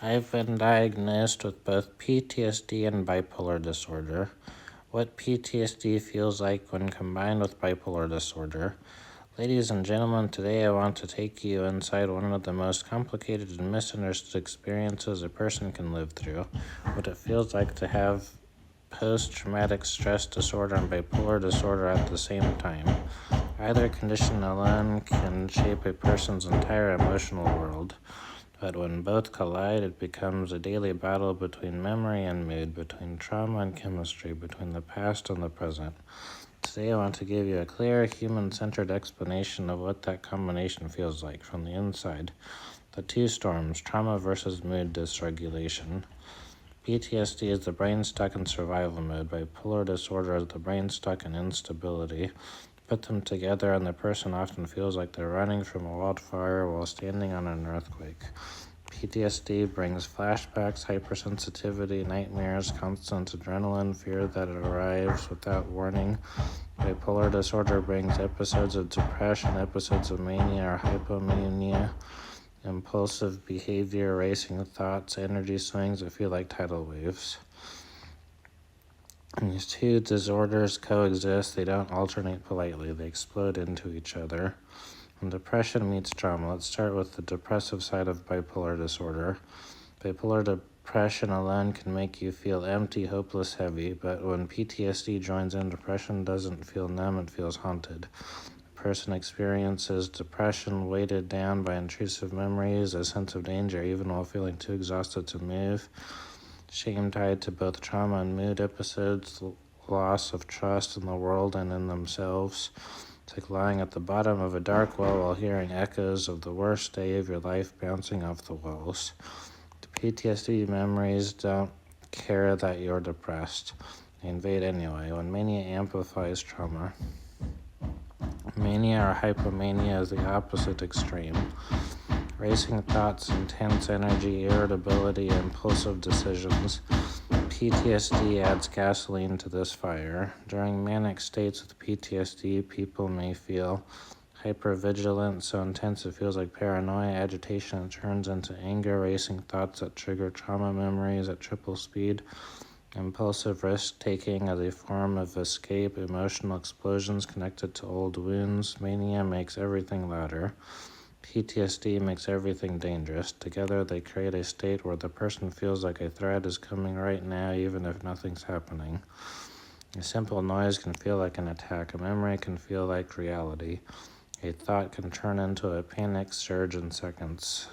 I've been diagnosed with both PTSD and bipolar disorder. What PTSD feels like when combined with bipolar disorder. Ladies and gentlemen, today I want to take you inside one of the most complicated and misunderstood experiences a person can live through, what it feels like to have post-traumatic stress disorder and bipolar disorder at the same time. Either condition alone can shape a person's entire emotional world. But when both collide, it becomes a daily battle between memory and mood, between trauma and chemistry, between the past and the present. Today I want to give you a clear, human-centered explanation of what that combination feels like from the inside. The two storms, trauma versus mood dysregulation. PTSD is the brain stuck in survival mode. Bipolar disorder is the brain stuck in instability. Put them together and the person often feels like they're running from a wildfire while standing on an earthquake. PTSD brings flashbacks, hypersensitivity, nightmares, constant adrenaline, fear that it arrives without warning. Bipolar disorder brings episodes of depression, episodes of mania or hypomania, impulsive behavior, racing thoughts, energy swings that feel like tidal waves. These two disorders coexist. They don't alternate politely. They explode into each other. When depression meets trauma, let's start with the depressive side of bipolar disorder. Bipolar depression alone can make you feel empty, hopeless, heavy, but when PTSD joins in, depression doesn't feel numb, it feels haunted. The person experiences depression weighted down by intrusive memories, a sense of danger even while feeling too exhausted to move. Shame tied to both trauma and mood episodes, loss of trust in the world and in themselves. It's like lying at the bottom of a dark well while hearing echoes of the worst day of your life bouncing off the walls. The PTSD memories don't care that you're depressed. They invade anyway. When mania amplifies trauma. Mania or hypomania is the opposite extreme. Racing thoughts, intense energy, irritability, impulsive decisions. PTSD adds gasoline to this fire. During manic states with PTSD, people may feel hypervigilant, so intense it feels like paranoia, agitation that turns into anger, racing thoughts that trigger trauma memories at triple speed, impulsive risk-taking as a form of escape, emotional explosions connected to old wounds. Mania makes everything louder. PTSD makes everything dangerous. Together they create a state where the person feels like a threat is coming right now even if nothing's happening. A simple noise can feel like an attack. A memory can feel like reality. A thought can turn into a panic surge in seconds.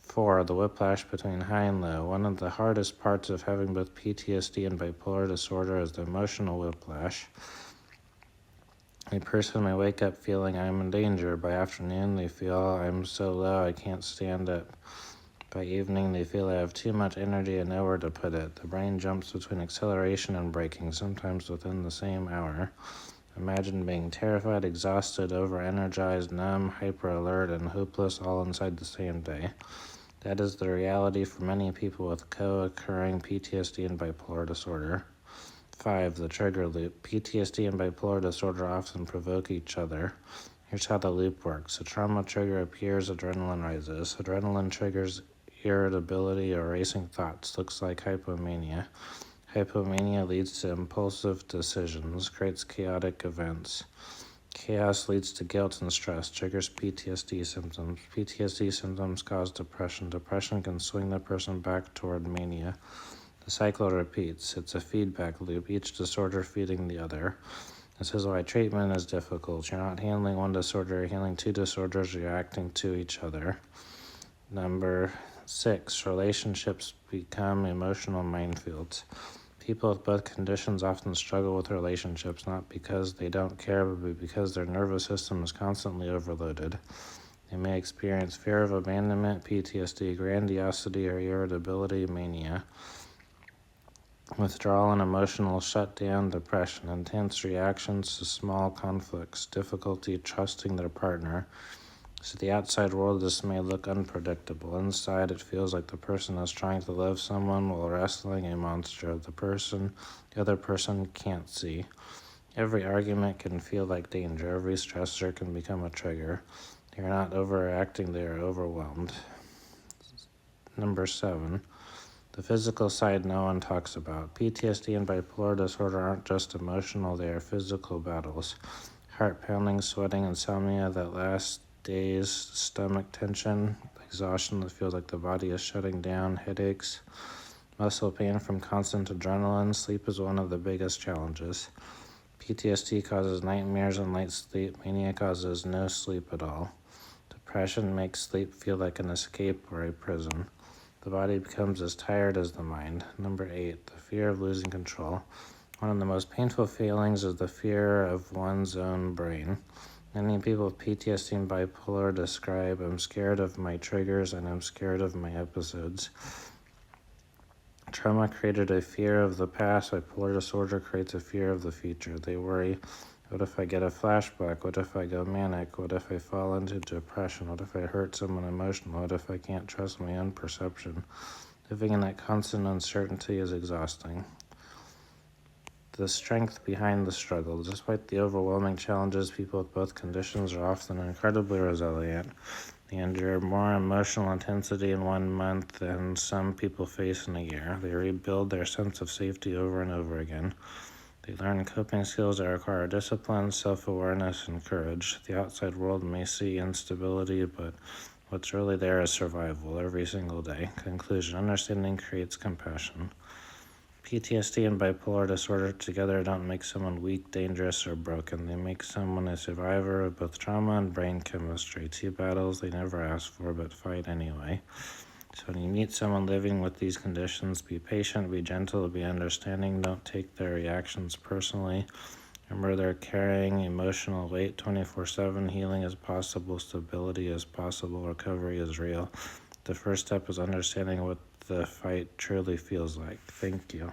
4. The whiplash between high and low. One of the hardest parts of having both PTSD and bipolar disorder is the emotional whiplash. A person may wake up feeling I'm in danger. By afternoon, they feel I'm so low I can't stand up. By evening, they feel I have too much energy and nowhere to put it. The brain jumps between acceleration and braking, sometimes within the same hour. Imagine being terrified, exhausted, over-energized, numb, hyper-alert, and hopeless all inside the same day. That is the reality for many people with co-occurring PTSD and bipolar disorder. 5. The trigger loop. PTSD and bipolar disorder often provoke each other. Here's how the loop works. A trauma trigger appears, adrenaline rises. Adrenaline triggers irritability or racing thoughts, looks like hypomania. Hypomania leads to impulsive decisions, creates chaotic events. Chaos leads to guilt and stress, triggers PTSD symptoms. PTSD symptoms cause depression. Depression can swing the person back toward mania. The cycle repeats. It's a feedback loop, each disorder feeding the other. This is why treatment is difficult. You're not handling one disorder, you're handling two disorders reacting to each other. Number 6, relationships become emotional minefields. People with both conditions often struggle with relationships, not because they don't care, but because their nervous system is constantly overloaded. They may experience fear of abandonment, PTSD, grandiosity, or irritability, mania. Withdrawal and emotional shutdown, depression, intense reactions to small conflicts, difficulty trusting their partner. To the outside world, this may look unpredictable. Inside, it feels like the person is trying to love someone while wrestling a monster the other person can't see. Every argument can feel like danger. Every stressor can become a trigger. They are not overreacting, they are overwhelmed. Number 7. The physical side no one talks about. PTSD and bipolar disorder aren't just emotional, they are physical battles. Heart pounding, sweating, insomnia that lasts days, stomach tension, exhaustion that feels like the body is shutting down, headaches, muscle pain from constant adrenaline. Sleep is one of the biggest challenges. PTSD causes nightmares and light sleep. Mania causes no sleep at all. Depression makes sleep feel like an escape or a prison. The body becomes as tired as the mind. Number 8, the fear of losing control. One of the most painful feelings is the fear of one's own brain. Many people with PTSD and bipolar describe, I'm scared of my triggers and I'm scared of my episodes. Trauma created a fear of the past. Bipolar disorder creates a fear of the future. They worry, what if I get a flashback? What if I go manic? What if I fall into depression? What if I hurt someone emotional? What if I can't trust my own perception? Living in that constant uncertainty is exhausting. The strength behind the struggle. Despite the overwhelming challenges, people with both conditions are often incredibly resilient. They endure more emotional intensity in 1 month than some people face in a year. They rebuild their sense of safety over and over again. They learn coping skills that require discipline, self-awareness, and courage. The outside world may see instability, but what's really there is survival every single day. Conclusion: understanding creates compassion. PTSD and bipolar disorder together don't make someone weak, dangerous, or broken. They make someone a survivor of both trauma and brain chemistry, 2 battles they never asked for but fight anyway. So when you meet someone living with these conditions, be patient, be gentle, be understanding. Don't take their reactions personally. Remember, they're carrying emotional weight 24/7. Healing is possible, stability is possible, recovery is real. The first step is understanding what the fight truly feels like. Thank you.